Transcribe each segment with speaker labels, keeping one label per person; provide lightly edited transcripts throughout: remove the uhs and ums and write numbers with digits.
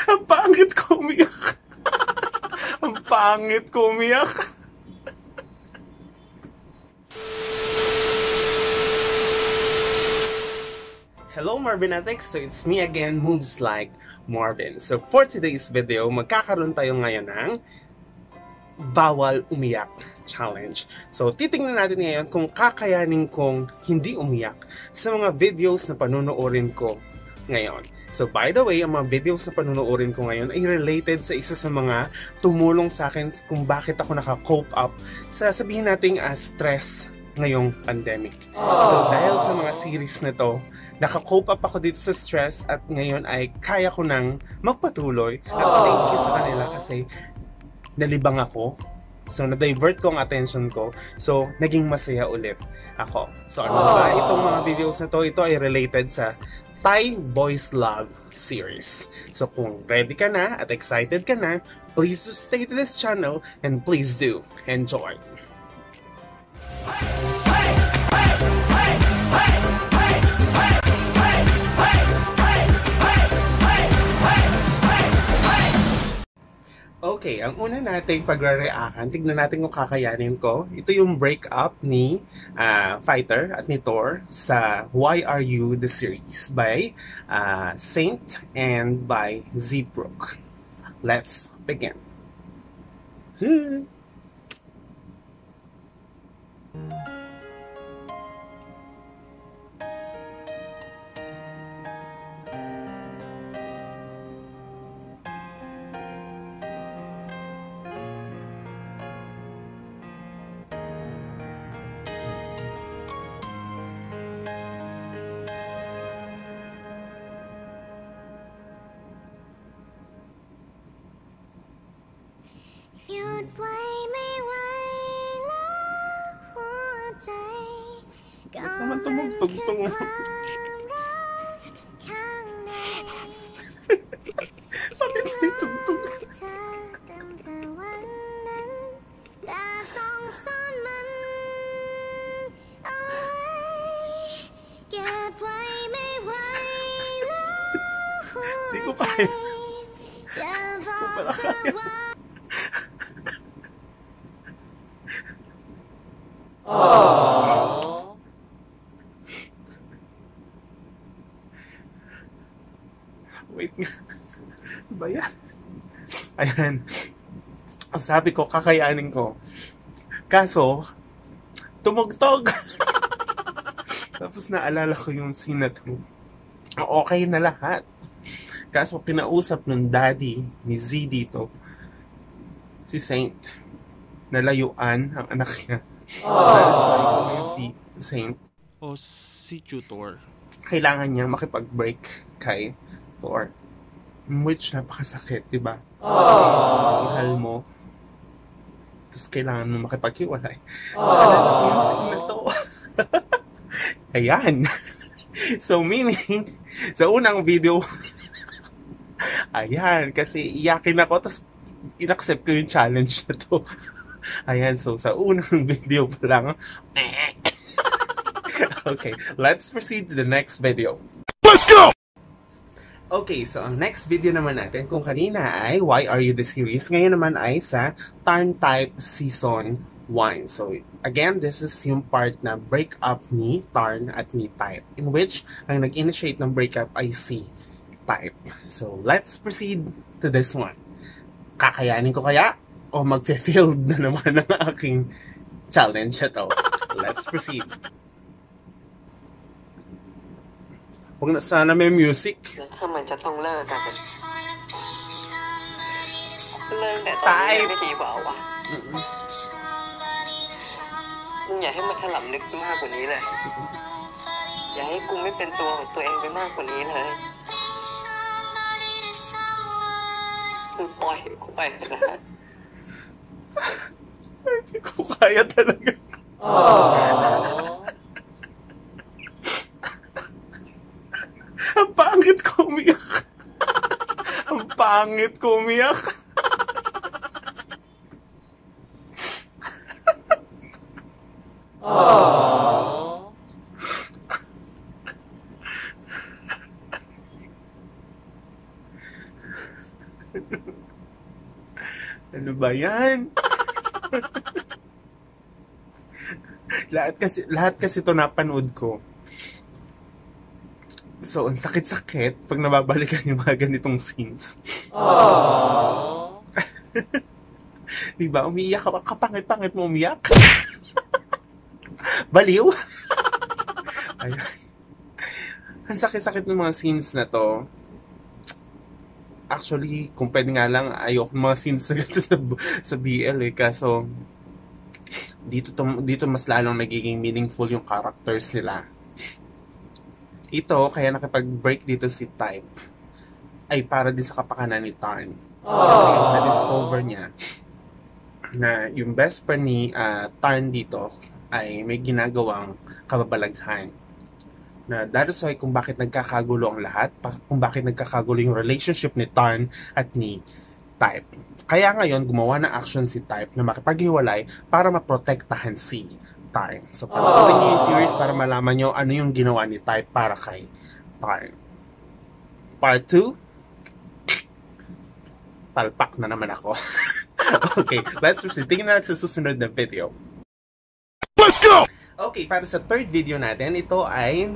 Speaker 1: Ang pangit ko umiyak. Ang pangit ko umiyak. Hello Marvinatics! So it's me again, Moves Like Marvin. So for today's video, magkakaroon tayo ngayon ng Bawal Umiyak Challenge. So titingnan natin ngayon kung kakayanin kong hindi umiyak sa mga videos na panonoorin ko ngayon. So by the way, ang mga videos na panonoorin ko ngayon ay related sa isa sa mga tumulong sa akin kung bakit ako naka-cope up sa sabihin nating stress ngayong pandemic. So dahil sa mga series na to, naka-cope up ako dito sa stress at ngayon ay kaya ko nang magpatuloy. At thank you sa kanila kasi nalibang ako. So na-divert ko ang attention ko. So naging masaya ulit ako. So ano ba itong mga videos na to? Ito ay related sa Thai Boys Love series. So kung ready ka na at excited ka na, please do stay to this channel and please do enjoy. Okay, ang una nating pagre-reactan, tignan natin kung kakayanin ko. Ito yung breakup ni Fighter at ni Thor sa Why Are You the series by Saint and by Z-Brook. Let's begin.
Speaker 2: หยุดไว้ไม่ไหวแล้วหัวใจก็มันคือความรักข้างในฉันรักเธอตั้งแต่วันนั้นแต่ต้องซ่อนมันเอาไว้เก็บไว้ไม่ไหวแล้วหัวใจจะบอกเธอว่า
Speaker 1: Wait nga. Ba yan? Ayan. Sabi ko, kakayanin ko. Kaso, tumugtog. Tapos naalala ko yung scene na to. Okay na lahat. Kaso, kinausap ng daddy ni Z dito, si Saint. Nalayuan ang anak niya. That's why yung si Saint o si Tutor kailangan niya makipag-break kay Thor, which napakasakit, diba? Mahal mo, tapos kailangan mo makipag-hiwalay. Alala ko yung scene na to. Ayan. So meaning, sa unang video, ayan, kasi iyakin ako, tapos in-accept ko yung challenge na to. Ayan, so sa unang video pa lang. Okay, let's proceed to the next video. Let's go! Okay, so ang next video naman natin, kung kanina ay Why Are You the series, ngayon naman ay sa Tarn Type Season 1. So again, this is yung part na breakup ni Tarn at ni Type, in which ang nag-initiate ng breakup ay si Type. So let's proceed to this one. Kakayanin ko kaya? O magfe-failed na naman ang aking challenge ito. Let's proceed. Huwag na sana may music.
Speaker 3: ทำไมจะต้องเลิกกันเลิกแต่ตอนนี้ไม่ดีกว่าวะมึงอย่าให้มันถลำลึกมากกว่านี้เลยอย่าให้กูไม่เป็นตัวของตัวเองไปมากกว่านี้เลยมึงปล่อยกูไปนะ
Speaker 1: Hindi ko kaya talaga. Ang pangit ko umiyak. Ang pangit ko umiyak. Ano ba yan? lahat kasi ito napanood ko. So, ang sakit-sakit pag nababalikan yung mga ganitong scenes. Diba? Umiiyak ka, kapangit-pangit mo umiyak. Baliw. Ayun. Ang sakit-sakit ng mga scenes na to. Actually, kung pwede nga lang, ayoko mga scenes na ito sa BL eh. Kaso, dito mas lalong nagiging meaningful yung characters nila. Ito, kaya nakipag-break dito si Type, ay para din sa kapakanan ni Tarn. Kasi na-discover niya na yung best friend ni Tarn dito ay may ginagawang kababalaghan. Na that is why kung bakit nagkakagulo ang lahat, kung bakit nagkakagulo yung relationship ni Tarn at ni Type. Kaya ngayon, gumawa ng action si Type na makipaghiwalay para maprotektahan si Tarn. So, panoorin niyo yung series para malaman nyo ano yung ginawa ni Type para kay Tarn. Part 2, palpak na naman ako. Okay, let's proceed. Tingnan natin sa susunod na video. Let's go! Okay, para sa third video natin, ito ay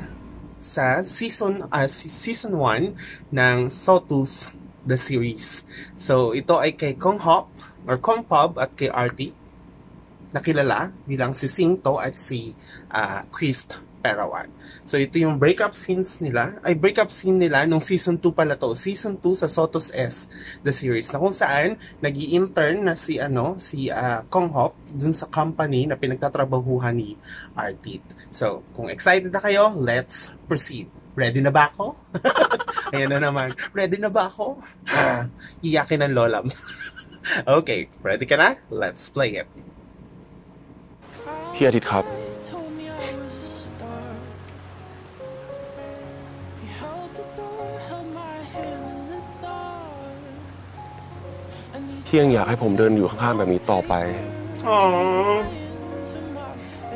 Speaker 1: sa season 1 ng Sotus the series. So, ito ay kay Kong Hop or Kong Pub at kay Artie, nakilala bilang si Singto at si Chris Perawan. So, ito yung breakup scene nila nung season 2 pala to. Season 2 sa Sotus S, the series, na kung saan nag-i-intern na si Kong Hop dun sa company na pinagtatrabahuhan ni Artie. So, kung excited na kayo, let's proceed. Ready na ba ako? Ayan na naman. Ready na ba ako? Iyakin ng lola mo. Okay, ready ka na? Let's play it.
Speaker 4: พี่อาทิตย์ครับ ที่ยังอยากให้ผมเดินอยู่ข้างๆแบบนี้ต่อไป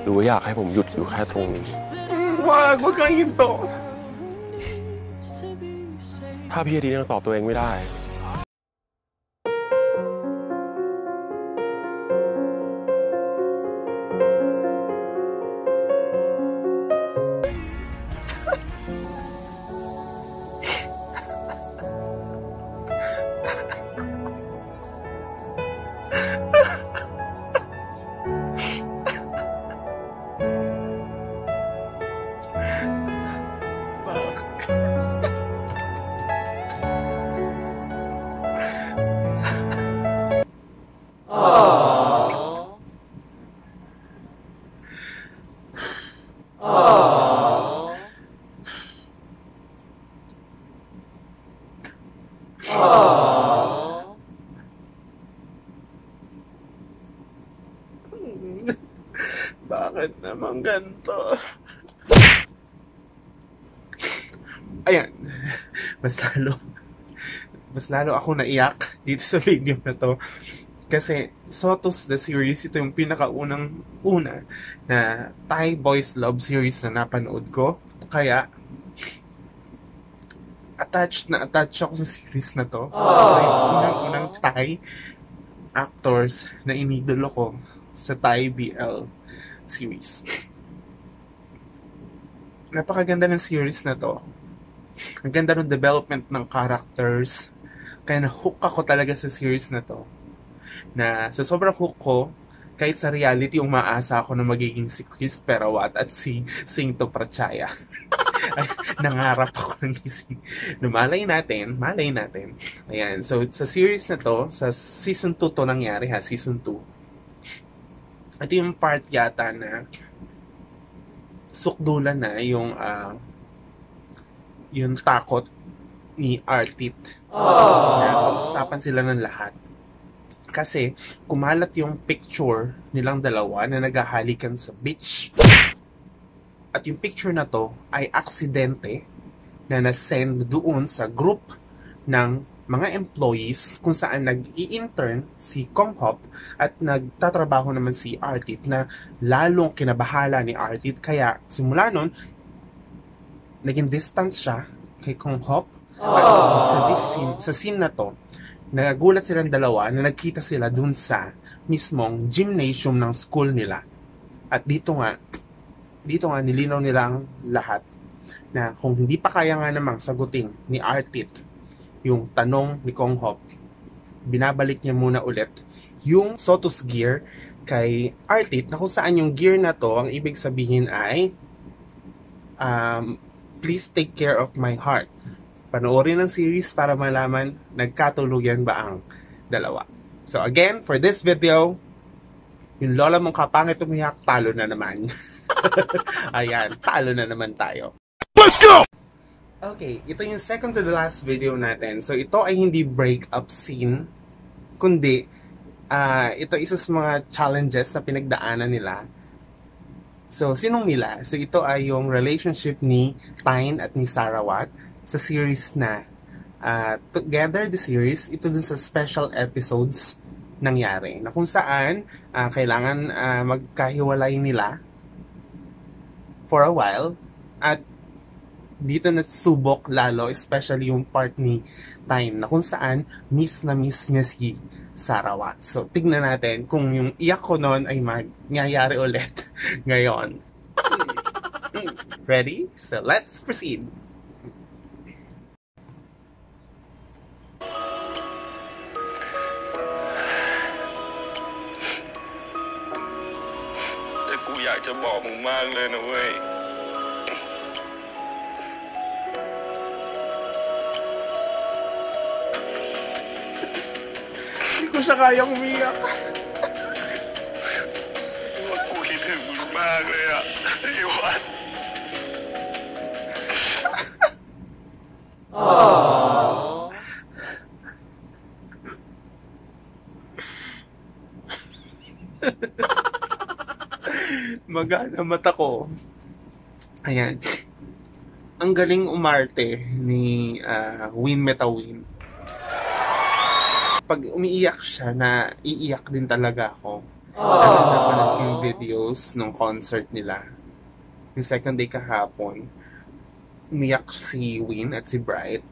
Speaker 4: หรือว่าอยากให้ผมหยุดอยู่แค่ตรงนี้
Speaker 1: Wag kang hinto.
Speaker 4: ถ้าพี่อาทิตย์ยังตอบตัวเองไม่ได้
Speaker 1: Bakit naman ganito? Ayan. Mas lalo ako naiyak dito sa video na to. Kasi Sotus the series, ito yung pinakauna na Thai boys love series na napanood ko. Kaya attached ako sa series na to. So yung unang Thai actors na inidolo ko sa Thai BL series. Napakaganda ng series na to. Ang ganda ng development ng characters. Kaya na-hook ako talaga sa series na to. Na sa sobrang hook ko, kahit sa reality yung maasa ako na magiging si Chris Perawat at si Singto Prachaya. Nangarap ako ng gising. Malay natin. Ayan, so sa series na to, sa season 2 to nangyari ha, season 2. Ito yung part yata na sukdulan na yung takot ni Artit. Na pag-usapan sila ng lahat. Kasi kumalat yung picture nilang dalawa na naghahalikan sa beach. At yung picture na to ay aksidente na na-send doon sa group ng mga employees kung saan nag-i-intern si Kong Hop at nagtatrabaho naman si Artit, na lalong kinabahala ni Artit. Kaya simula nun, naging distance siya kay Kong Hop. At sa scene na to, Nagulat silang dalawa na nagkita sila dun sa mismong gymnasium ng school nila. At dito nga nilinaw nilang lahat na kung hindi pa kaya nga namang sagutin ni Artit yung tanong ni Kong Hop, binabalik niya muna ulit yung Sotus gear kay Artit, na kung saan yung gear na to, ang ibig sabihin ay please take care of my heart. Panoorin ang series para malaman nagkatuluyan ba ang dalawa. So again, for this video, yung lola mong kapangit umiyak, talo na naman. Ayan, talo na naman tayo. Let's go! Okay, ito yung second to the last video natin. So ito ay hindi breakup scene, kundi ito isa sa mga challenges na pinagdaanan nila. So sinong nila? So ito ay yung relationship ni Tyne at ni Sarawat sa series na Together the Series. Ito dun sa special episodes nangyari na kung saan kailangan magkahiwalay nila for a while, at dito nagsubok lalo, especially yung part ni Tyne na kung saan miss na miss niya si Sarawat. So tignan natin kung yung iyak ko noon ay mangyayari ulit ngayon. Ready? So let's proceed.
Speaker 4: แต่กูอยากจะบอกมึงมากเลยนะเว้ย
Speaker 1: Hindi ko siya kayang umiyak.
Speaker 4: ว่ากูคิดถึงมึงมากเลยอ่ะไอ้วัด
Speaker 1: Magana mata ko. Ayan. Ang galing umarte ni Win Metawin. Pag umiiyak siya, na iiyak din talaga ako. Napanood ko yung videos ng concert nila. Yung second day kahapon, umiyak si Win at si Bright.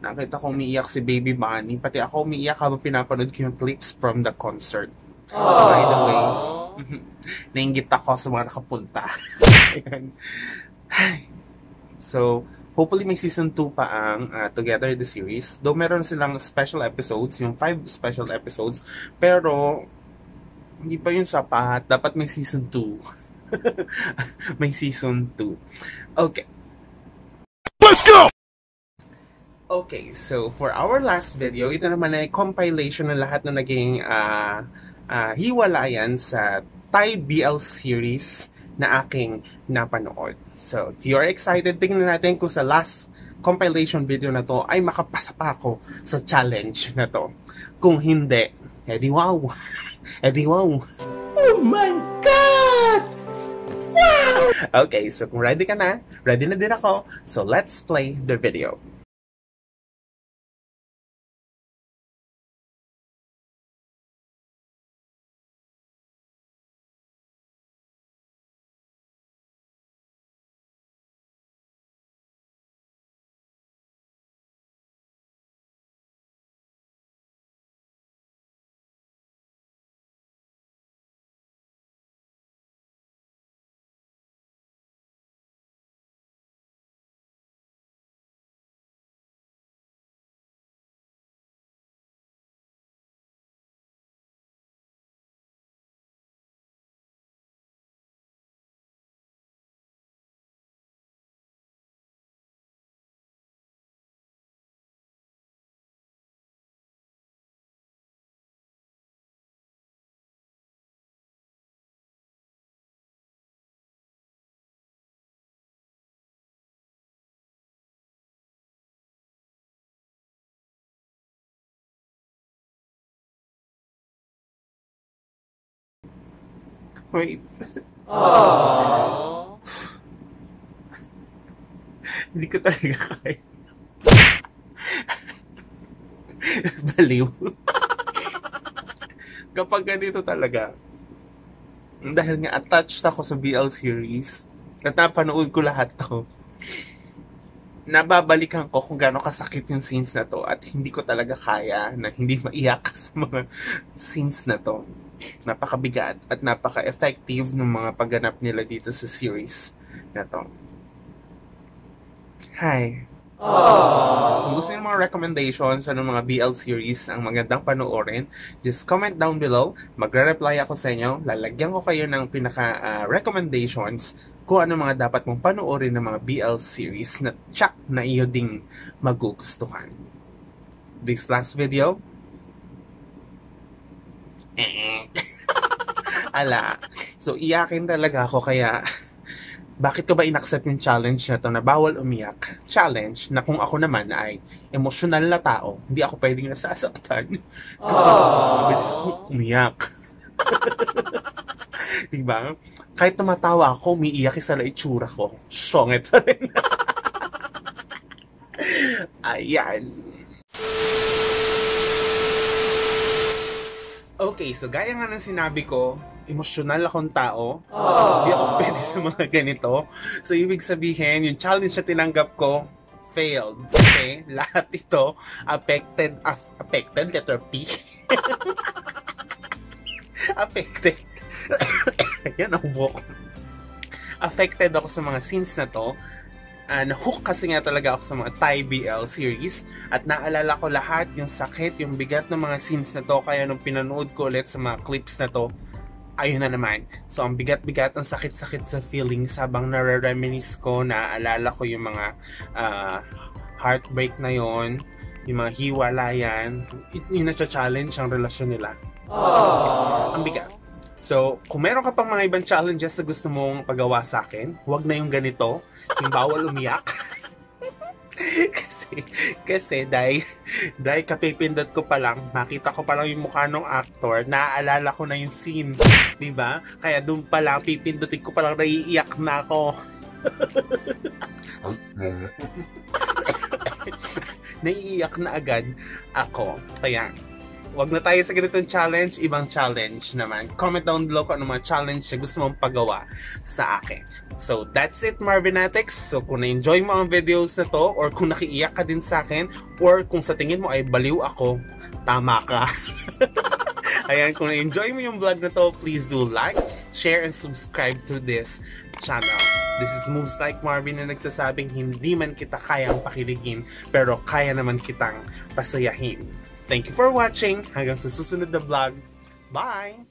Speaker 1: Nakita ko umiiyak si Baby Bunny. Pati ako umiiyak habang pinapanood ko yung clips from the concert. By the way, nainggit ako sa mga nakapunta. So, hopefully may season 2 pa ang Together the Series. Though meron silang special episodes, yung 5 special episodes. Pero, hindi pa yun sapat. Dapat may season 2. May season 2. Okay. Let's go! Okay, so for our last video, ito naman ay compilation ng lahat na naging hiwalayan sa Thai BL series na aking napanood. So, if you're excited, tingnan natin kung sa last compilation video na to ay makapasa pa ako sa challenge na to. Kung hindi, edi wow! Edi wow! Oh my God! Wow! Okay, so kung ready ka na, ready na din ako. So, let's play the video. Wait. Aww. Hindi ko talaga kaya. Baliw. Kapag ganito talaga, dahil nga attached ako sa BL series, at napanood ko lahat to, nababalikan ko kung gaano kasakit yung scenes na to at hindi ko talaga kaya na hindi maiyak sa mga scenes na to. Napakabigat at napaka-effective ng mga pagganap nila dito sa series na to. Hi! Kung gusto niyo mga recommendations sa mga BL series ang magandang panoorin, just comment down below. Magre-reply ako sa inyo. Lalagyan ko kayo ng pinaka-recommendations kung ano mga dapat mong panoorin ng mga BL series na tsak na iyo ding magugustuhan. This last video, ala. So, iyakin talaga ako kaya bakit ko ba inaccept yung challenge na to na bawal umiyak? Challenge na kung ako naman ay emosyonal na tao, hindi ako pwedeng nasasaktan. Kasi mabilis akong umiyak. Diba? Kahit tumatawa ako, umiiyak sa itsura ko. Syongit pa rin. Ayan. Okay, so gaya nga ng sinabi ko, emosyonal akong tao. Hindi ako pwede sa mga ganito. So, ibig sabihin, yung challenge na tinanggap ko, failed. Okay? Lahat ito, affected, letter P. Affected. Yan ang buhok. Affected ako sa mga scenes na to. Na-hook kasi nga talaga ako sa mga Thai BL series at naalala ko lahat yung sakit, yung bigat ng mga scenes na to, kaya nung pinanood ko ulit sa mga clips na to, ayun na naman. So ang bigat-bigat, ang sakit-sakit sa feelings habang nare-reminisce ko, naaalala ko yung mga heartbreak na yon, yung mga hiwalayan, yung nasa-challenge ang relasyon nila. Ang bigat. So, kung meron ka pang mga ibang challenges na gusto mong pagawa sa akin, huwag na yung ganito, yung bawal umiyak. kasi dahil kapipindot ko pa lang, makita ko pa lang yung mukha ng actor, naaalala ko na yung scene, diba? Kaya doon pa lang, pipindutin ko pa lang, naiiyak na ako. Naiiyak na agad ako. Kaya, wag na tayo sa ganitong challenge, ibang challenge naman. Comment down below kung ano mga challenge na gusto mong pagawa sa akin. So, that's it, Marvinatics. So, kung na-enjoy mo ang videos na to, or kung nakiiyak ka din sa akin, or kung sa tingin mo ay baliw ako, tama ka. Ayan, kung na-enjoy mo yung vlog na to, please do like, share, and subscribe to this channel. This is Moves Like Marvin na nagsasabing hindi man kita kayang pakiligin, pero kaya naman kitang pasayahin. Thank you for watching. Hanggang sa susunod na vlog. Bye!